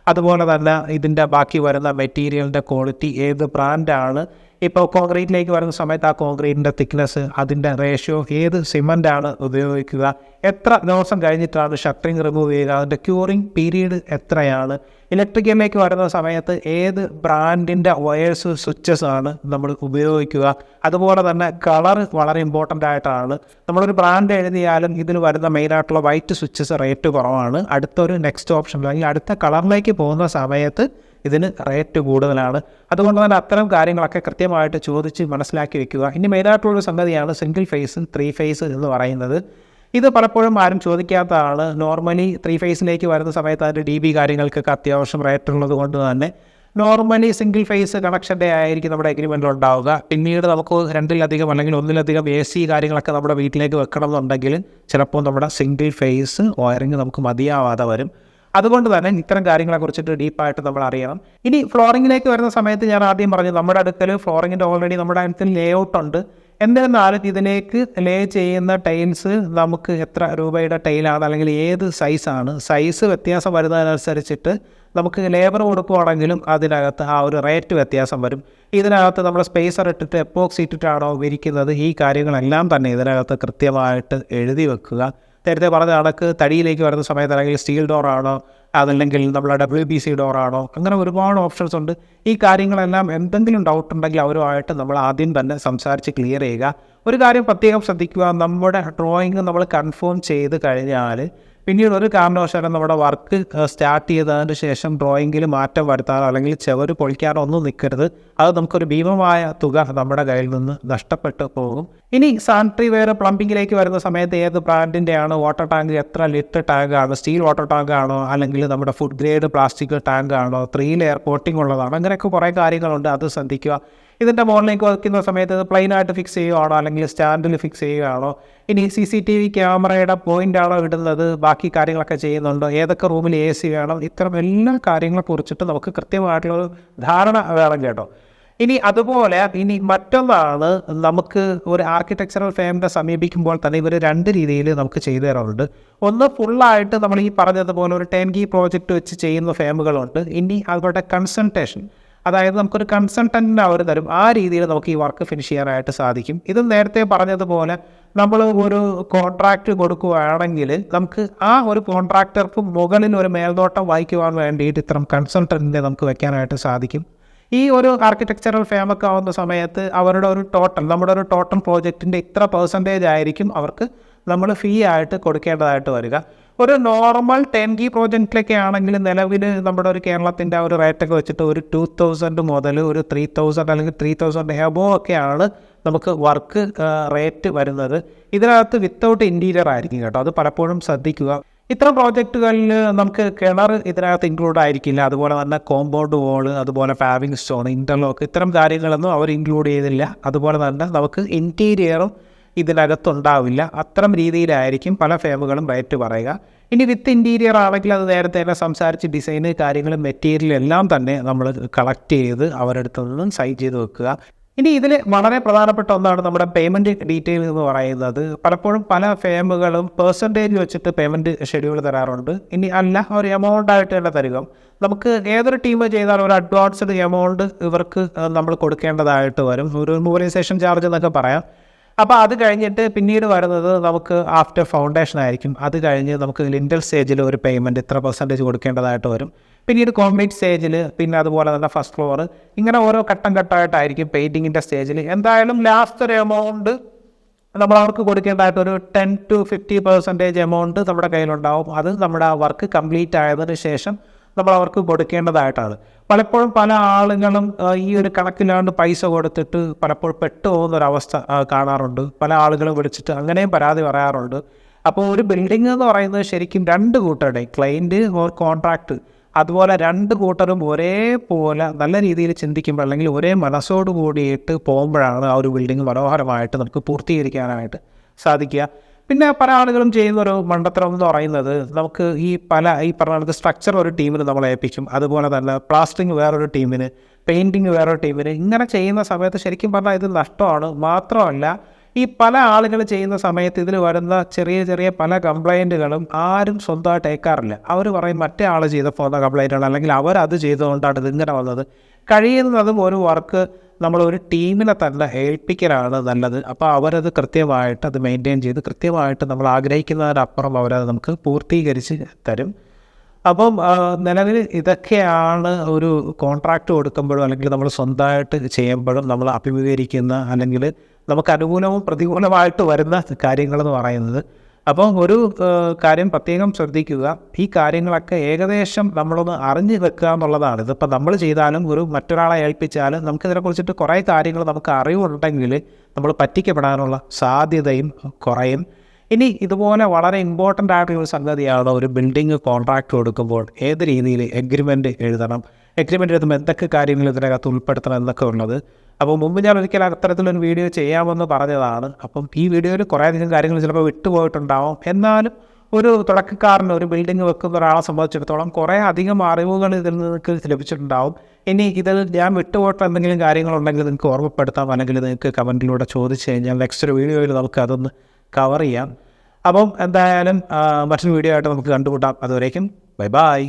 അതുപോലെ തന്നെ ഇതിൻ്റെ ബാക്കി വരുന്ന മെറ്റീരിയലിൻ്റെ ക്വാളിറ്റി, ഏത് ബ്രാൻഡാണ്, ഇപ്പോൾ കോൺക്രീറ്റിലേക്ക് വരുന്ന സമയത്ത് ആ കോൺക്രീറ്റിൻ്റെ തിക്നെസ്, അതിൻ്റെ റേഷ്യോ, ഏത് സിമൻ്റാണ് ഉപയോഗിക്കുക, എത്ര ദിവസം കഴിഞ്ഞിട്ടാണ് ഷട്ടറിങ് റിമൂവ് ചെയ്യുക, അതിൻ്റെ ക്യൂറിങ് പീരീഡ് എത്രയാണ്, ഇലക്ട്രിക്കലിലേക്ക് വരുന്ന സമയത്ത് ഏത് ബ്രാൻഡിൻ്റെ വയേഴ്സ് സ്വിച്ചസ് ആണ് നമ്മൾ ഉപയോഗിക്കുക, അതുപോലെ തന്നെ കളർ വളരെ ഇമ്പോർട്ടൻ്റ് ആയിട്ടാണ്. നമ്മളൊരു ബ്രാൻഡ് എഴുതിയാലും ഇതിൽ വരുന്ന മെയിനായിട്ടുള്ള വൈറ്റ് സ്വിച്ചസ് റേറ്റ് കുറവാണ്. അടുത്തൊരു നെക്സ്റ്റ് ഓപ്ഷൻ അല്ലെങ്കിൽ അടുത്ത കളറിലേക്ക് പോകുന്ന സമയത്ത് ഇതിന് റേറ്റ് കൂടുതലാണ്. അതുകൊണ്ട് തന്നെ അത്തരം കാര്യങ്ങളൊക്കെ കൃത്യമായിട്ട് ചോദിച്ച് മനസ്സിലാക്കി വെക്കുക. ഇനി മെയിനായിട്ടുള്ളൊരു സംഗതിയാണ് സിംഗിൾ ഫേസ്, 3 ഫേസ് എന്ന് പറയുന്നത്. ഇത് പലപ്പോഴും ആരും ചോദിക്കാത്തതാണ്. നോർമലി 3 ഫേസിലേക്ക് വരുന്ന സമയത്ത് അതിൻ്റെ DB കാര്യങ്ങൾക്കൊക്കെ അത്യാവശ്യം റേറ്റ് ഉള്ളത് കൊണ്ട് തന്നെ നോർമലി സിംഗിൾ ഫേസ് കണക്ഷൻ്റെ ആയിരിക്കും നമ്മുടെ എഗ്രിമെൻ്റ് ഉണ്ടാവുക. പിന്നീട് നമുക്ക് 2-ലധികം അല്ലെങ്കിൽ 1-ലധികം AC കാര്യങ്ങളൊക്കെ നമ്മുടെ വീട്ടിലേക്ക് വെക്കണം എന്നുണ്ടെങ്കിൽ ചിലപ്പോൾ നമ്മുടെ സിംഗിൾ ഫേസ് വയറിങ് നമുക്ക് മതിയാവാതെ വരും. അതുകൊണ്ട് തന്നെ ഇത്തരം കാര്യങ്ങളെക്കുറിച്ചിട്ട് ഡീപ്പായിട്ട് നമ്മൾ അറിയണം. ഇനി ഫ്ലോറിങ്ങിലേക്ക് വരുന്ന സമയത്ത് ഞാൻ ആദ്യം പറഞ്ഞു, നമ്മുടെ അടുക്കൽ ഫ്ലോറിങ്ങിൻ്റെ ഓൾറെഡി നമ്മുടെ അടുത്ത് ലേഔട്ട് ഉണ്ട്. എന്നിരുന്നാലും ഇതിലേക്ക് ലേ ചെയ്യുന്ന ടൈൽസ് നമുക്ക് എത്ര രൂപയുടെ ടൈലാണ് അല്ലെങ്കിൽ ഏത് സൈസ് വ്യത്യാസം വരുന്നതിനനുസരിച്ചിട്ട് നമുക്ക് ലേബർ കൊടുക്കുകയാണെങ്കിലും അതിനകത്ത് ആ ഒരു റേറ്റ് വ്യത്യാസം വരും. ഇതിനകത്ത് നമ്മൾ സ്പേസർ ഇട്ടിട്ട് എപ്പോക്സി ഇട്ടിട്ടാണോ വിരിക്കുന്നത്, ഈ കാര്യങ്ങളെല്ലാം തന്നെ ഇതിനകത്ത് കൃത്യമായിട്ട് എഴുതി വെക്കുക. നേരത്തെ പറഞ്ഞ കണക്ക് തടിയിലേക്ക് വരുന്ന സമയത്ത് അല്ലെങ്കിൽ സ്റ്റീൽ ഡോറാണോ അതല്ലെങ്കിൽ നമ്മുടെ WPC ഡോറാണോ, അങ്ങനെ ഒരുപാട് ഓപ്ഷൻസ് ഉണ്ട്. ഈ കാര്യങ്ങളെല്ലാം എന്തെങ്കിലും ഡൗട്ട് ഉണ്ടെങ്കിൽ അവരുമായിട്ട് നമ്മൾ ആദ്യം തന്നെ സംസാരിച്ച് ക്ലിയർ ചെയ്യുക. ഒരു കാര്യം പ്രത്യേകം ശ്രദ്ധിക്കുക, നമ്മുടെ ഡ്രോയിങ് നമ്മൾ കൺഫേം ചെയ്ത് കഴിഞ്ഞാൽ പിന്നീട് ഒരു കാരണവശാലും നമ്മുടെ വർക്ക് സ്റ്റാർട്ട് ചെയ്തതിന് ശേഷം ഡ്രോയിങ്ങിൽ മാറ്റം വരുത്താനോ അല്ലെങ്കിൽ ചുവര് പൊളിക്കാനോ ഒന്നും നിൽക്കരുത്. അത് നമുക്കൊരു ഭീമമായ തുക നമ്മുടെ കയ്യിൽ നിന്ന് നഷ്ടപ്പെട്ടു പോകും. ഇനി സാനിറ്ററി വെയർ പ്ലംബിങ്ങിലേക്ക് വരുന്ന സമയത്ത് ഏത് ബ്രാൻഡിൻ്റെയാണ്, വാട്ടർ ടാങ്ക് എത്ര ലിറ്റർ ടാങ്കാണ്, സ്റ്റീൽ വാട്ടർ ടാങ്ക് ആണോ അല്ലെങ്കിൽ നമ്മുടെ ഫുഡ് ഗ്രേഡ് പ്ലാസ്റ്റിക് ടാങ്ക് ആണോ, 3 ലെയർ കോട്ടിംഗ് ഉള്ളതാണോ, അങ്ങനെയൊക്കെ കുറേ കാര്യങ്ങളുണ്ട്. അത് ശ്രദ്ധിക്കുക. ഇതിൻ്റെ മുകളിലേക്ക് വയ്ക്കുന്ന സമയത്ത് ഇത് പ്ലെയിനായിട്ട് ഫിക്സ് ചെയ്യുകയാണോ അല്ലെങ്കിൽ സ്റ്റാൻഡിൽ ഫിക്സ് ചെയ്യുകയാണോ, ഇനി CCTV ക്യാമറയുടെ പോയിൻ്റ് ആണോ ഇടുന്നത്, ബാക്കി കാര്യങ്ങളൊക്കെ ചെയ്യുന്നുണ്ടോ, ഏതൊക്കെ റൂമിൽ AC വേണം, ഇത്തരം എല്ലാ കാര്യങ്ങളെ കുറിച്ചിട്ട് നമുക്ക് കൃത്യമായിട്ടുള്ളൊരു ധാരണ വേണം കേട്ടോ. അതുപോലെ മറ്റൊന്നാണ്, നമുക്ക് ഒരു ആർക്കിടെക്ചറൽ ഫേമിനെ സമീപിക്കുമ്പോൾ തന്നെ ഇവർ 2 രീതിയിൽ നമുക്ക് ചെയ്തു തരാറുണ്ട്. ഒന്ന് ഫുള്ളായിട്ട് നമ്മൾ ഈ പറഞ്ഞതുപോലെ ഒരു ടേൺകീ പ്രോജക്റ്റ് വെച്ച് ചെയ്യുന്ന ഫേമുകളുണ്ട്. അവരുടെ കൺസൾട്ടേഷൻ, അതായത് നമുക്കൊരു കൺസൾട്ടൻറ്റിനെ അവർ തരും. ആ രീതിയിൽ നമുക്ക് ഈ വർക്ക് ഫിനിഷ് ചെയ്യാനായിട്ട് സാധിക്കും. ഇത് നേരത്തെ പറഞ്ഞതുപോലെ നമ്മൾ ഒരു കോൺട്രാക്റ്റ് കൊടുക്കുകയാണെങ്കിൽ നമുക്ക് ആ ഒരു കോൺട്രാക്ടർക്ക് മുകളിൽ ഒരു മേൽനോട്ടം വഹിക്കുവാൻ വേണ്ടിയിട്ട് ഇത്തരം കൺസൾട്ടൻറ്റിനെ നമുക്ക് വെക്കാനായിട്ട് സാധിക്കും. ഈ ഒരു ആർക്കിടെക്ചറൽ ഫേമൊക്കെ ആവുന്ന സമയത്ത് അവരുടെ ഒരു നമ്മുടെ ഒരു ടോട്ടൽ പ്രോജക്റ്റിൻ്റെ ഇത്ര % ആയിരിക്കും അവർക്ക് നമ്മൾ ഫീ ആയിട്ട് കൊടുക്കേണ്ടതായിട്ട് വരിക. ഒരു നോർമൽ 10K പ്രോജക്റ്റിലൊക്കെ ആണെങ്കിൽ നിലവിൽ നമ്മുടെ ഒരു കേരളത്തിൻ്റെ ഒരു റേറ്റൊക്കെ വെച്ചിട്ട് ഒരു 2000 മുതൽ ഒരു 3000 അല്ലെങ്കിൽ 3000 എബോ ഒക്കെയാണ് നമുക്ക് വർക്ക് റേറ്റ് വരുന്നത്. ഇതിനകത്ത് വിത്തൗട്ട് ഇൻറ്റീരിയർ ആയിരിക്കും കേട്ടോ, അത് പലപ്പോഴും ശ്രദ്ധിക്കുക. ഇത്തരം പ്രോജക്റ്റുകളിൽ നമുക്ക് കിണർ ഇതിനകത്ത് ഇൻക്ലൂഡ് ആയിരിക്കില്ല. അതുപോലെ തന്നെ കോമ്പൗണ്ട് വോള്, അതുപോലെ പാവിങ് സ്റ്റോൺ, ഇൻ്റർലോക്ക്, ഇത്തരം കാര്യങ്ങളൊന്നും അവർ ഇൻക്ലൂഡ് ചെയ്തില്ല. അതുപോലെ തന്നെ നമുക്ക് ഇൻറ്റീരിയറും ഇതിനകത്തുണ്ടാവില്ല. അത്തരം രീതിയിലായിരിക്കും പല ഫേമുകളും റേറ്റ് പറയുക. വിത്ത് ഇൻറ്റീരിയർ ആണെങ്കിൽ അത് നേരത്തെ തന്നെ സംസാരിച്ച് ഡിസൈന് കാര്യങ്ങളും മെറ്റീരിയൽ എല്ലാം തന്നെ നമ്മൾ കളക്ട് ചെയ്ത് അവരുടെ നിന്നും സൈൻ ചെയ്ത് വെക്കുക. ഇതിൽ വളരെ പ്രധാനപ്പെട്ട ഒന്നാണ് നമ്മുടെ പേയ്മെൻറ്റ് ഡീറ്റെയിൽ എന്ന് പറയുന്നത്. പലപ്പോഴും പല ഫേമുകളും പെർസെൻറ്റേജ് വെച്ചിട്ട് പേയ്മെൻറ്റ് ഷെഡ്യൂൾ തരാറുണ്ട്. അല്ല ഒരു എമൗണ്ടായിട്ട് തന്നെ തരിക. നമുക്ക് ഏതൊരു ടീം ചെയ്താലും ഒരു അഡ്വാൻസ്ഡ് എമൗണ്ട് ഇവർക്ക് നമ്മൾ കൊടുക്കേണ്ടതായിട്ട് വരും. ഒരു മൊബിലൈസേഷൻ ചാർജ് എന്നൊക്കെ പറയാം. അപ്പോൾ അത് കഴിഞ്ഞിട്ട് പിന്നീട് വരുന്നത് നമുക്ക് ആഫ്റ്റർ ഫൗണ്ടേഷൻ ആയിരിക്കും. അത് കഴിഞ്ഞ് നമുക്ക് ലിൻഡൽ സ്റ്റേജിൽ ഒരു പേയ്മെൻറ്റ് ഇത്ര % കൊടുക്കേണ്ടതായിട്ട് വരും. പിന്നീട് കോൺക്രീറ്റ് സ്റ്റേജിൽ, പിന്നെ അതുപോലെ തന്നെ ഫസ്റ്റ് ഫ്ലോർ, ഇങ്ങനെ ഓരോ ഘട്ടം ഘട്ടമായിട്ടായിരിക്കും പെയിൻറ്റിങ്ങിൻ്റെ സ്റ്റേജിൽ. എന്തായാലും ലാസ്റ്റ് ഒരു എമൗണ്ട് നമ്മൾ അവർക്ക് കൊടുക്കേണ്ടതായിട്ട് ഒരു 10 to 50% എമൗണ്ട് നമ്മുടെ കയ്യിലുണ്ടാവും. അത് നമ്മുടെ വർക്ക് കംപ്ലീറ്റ് ആയതിനു ശേഷം നമ്മൾ അവർക്ക് കൊടുക്കേണ്ടതായിട്ടാണ്. പലപ്പോഴും പല ആളുകളും ഈ ഒരു കണക്കിലാണ്ട് പൈസ കൊടുത്തിട്ട് പലപ്പോഴും പെട്ടുപോകുന്നൊരവസ്ഥ കാണാറുണ്ട്. പല ആളുകളും വിളിച്ചിട്ട് അങ്ങനെയും പരാതി പറയാറുണ്ട്. അപ്പോൾ ഒരു ബിൽഡിംഗ് എന്ന് പറയുന്നത് ശരിക്കും രണ്ട് കൂട്ടരുടെയും, ക്ലയൻറ്റ് ഓർ കോൺട്രാക്ട്, അതുപോലെ രണ്ട് കൂട്ടരും ഒരേപോലെ നല്ല രീതിയിൽ ചിന്തിക്കുമ്പോൾ, അല്ലെങ്കിൽ ഒരേ മനസ്സോട് കൂടിയിട്ട് പോകുമ്പോഴാണ് ആ ഒരു ബിൽഡിംഗ് മനോഹരമായിട്ട് നമുക്ക് പൂർത്തീകരിക്കാനായിട്ട് സാധിക്കുക. പിന്നെ പല ആളുകളും ചെയ്യുന്നൊരു മണ്ടത്തരം എന്ന് പറയുന്നത്, നമുക്ക് ഈ പറഞ്ഞ സ്ട്രക്ചർ ഒരു ടീമിന് നമ്മൾ ഏൽപ്പിക്കും, അതുപോലെ തന്നെ പ്ലാസ്റ്ററിങ് വേറൊരു ടീമിന്, പെയിൻറ്റിങ് വേറൊരു ടീമിന്. ഇങ്ങനെ ചെയ്യുന്ന സമയത്ത് ശരിക്കും പറഞ്ഞാൽ ഇത് നഷ്ടമാണ്. മാത്രമല്ല, ഈ പല ആളുകൾ ചെയ്യുന്ന സമയത്ത് ഇതിൽ വരുന്ന ചെറിയ ചെറിയ പല കംപ്ലൈൻറ്റുകളും ആരും സ്വന്തമായിട്ട് ഏൽക്കാറില്ല. അവർ പറയും മറ്റേ ആൾ ചെയ്തപ്പോൾ വന്ന കംപ്ലൈൻറ്റാണ്, അല്ലെങ്കിൽ അവരത് ചെയ്തുകൊണ്ടാണ് ഇതിങ്ങനെ വന്നത്. കഴിയുന്നതും ഒരു വർക്ക് നമ്മളൊരു ടീമിനെ തന്നെ ഏൽപ്പിക്കലാണ് നല്ലത്. അപ്പോൾ അവരത് കൃത്യമായിട്ട് അത് മെയിൻറ്റെയിൻ ചെയ്ത് കൃത്യമായിട്ട് നമ്മൾ ആഗ്രഹിക്കുന്നതിനപ്പുറം അവരത് നമുക്ക് പൂർത്തീകരിച്ച് തരും. അപ്പം നിലവിൽ ഇതൊക്കെയാണ് ഒരു കോൺട്രാക്റ്റ് കൊടുക്കുമ്പോഴും അല്ലെങ്കിൽ നമ്മൾ സ്വന്തമായിട്ട് ചെയ്യുമ്പോഴും നമ്മൾ അഭിമുഖീകരിക്കുന്ന, അല്ലെങ്കിൽ നമുക്ക് അനുകൂലവും പ്രതികൂലമായിട്ട് വരുന്ന കാര്യങ്ങളെന്ന് പറയുന്നത്. അപ്പോൾ ഒരു കാര്യം പ്രത്യേകം ശ്രദ്ധിക്കുക, ഈ കാര്യങ്ങളൊക്കെ ഏകദേശം നമ്മളൊന്ന് അറിഞ്ഞു വെക്കുക എന്നുള്ളതാണ്. ഇതിപ്പോൾ നമ്മൾ ചെയ്താലും ഒരു മറ്റൊരാളെ ഏൽപ്പിച്ചാലും നമുക്കിതിനെക്കുറിച്ചിട്ട് കുറേ കാര്യങ്ങൾ നമുക്ക് അറിവുണ്ടെങ്കിൽ നമ്മൾ പറ്റിക്കപ്പെടാനുള്ള സാധ്യതയും കുറയും. ഇനി ഇതുപോലെ വളരെ ഇമ്പോർട്ടൻ്റ് ആയിട്ടുള്ളൊരു സംഗതിയാണ് ഒരു ബിൽഡിംഗ് കോൺട്രാക്റ്റ് കൊടുക്കുമ്പോൾ ഏത് രീതിയിൽ എഗ്രിമെൻറ്റ് എഴുതണം, എഗ്രിമെൻറ്റ് എഴുതുമ്പോൾ എന്തൊക്കെ കാര്യങ്ങൾ ഇതിനകത്ത് ഉൾപ്പെടുത്തണം എന്നൊക്കെ ഉള്ളത്. അപ്പോൾ മുമ്പ് ഞാൻ ഒരിക്കലും അത്തരത്തിലൊരു വീഡിയോ ചെയ്യാമെന്ന് പറഞ്ഞതാണ്. അപ്പം ഈ വീഡിയോയിൽ കുറേയധികം കാര്യങ്ങൾ ചിലപ്പോൾ വിട്ടുപോയിട്ടുണ്ടാവും. എന്നാലും ഒരു തുടക്കക്കാരന് ഒരു ബിൽഡിംഗ് വെക്കുന്ന ഒരാളെ സംബന്ധിച്ചിടത്തോളം കുറേ അധികം അറിവുകൾ ഇതിൽ നിങ്ങൾക്ക് ലഭിച്ചിട്ടുണ്ടാവും. ഇനി ഇതിൽ ഞാൻ വിട്ടുപോയിട്ട് എന്തെങ്കിലും കാര്യങ്ങളുണ്ടെങ്കിൽ നിങ്ങൾക്ക് ഓർമ്മപ്പെടുത്താം, അല്ലെങ്കിൽ നിങ്ങൾക്ക് കമൻറ്റിലൂടെ ചോദിച്ചു കഴിഞ്ഞാൽ നെക്സ്റ്റ് ഒരു വീഡിയോയിൽ നമുക്ക് അതൊന്ന് കവർ ചെയ്യാം. അപ്പം എന്തായാലും മറ്റൊരു വീഡിയോ ആയിട്ട് നമുക്ക് കണ്ടുമുട്ടാം. അതുവരേക്കും ബൈ ബൈ.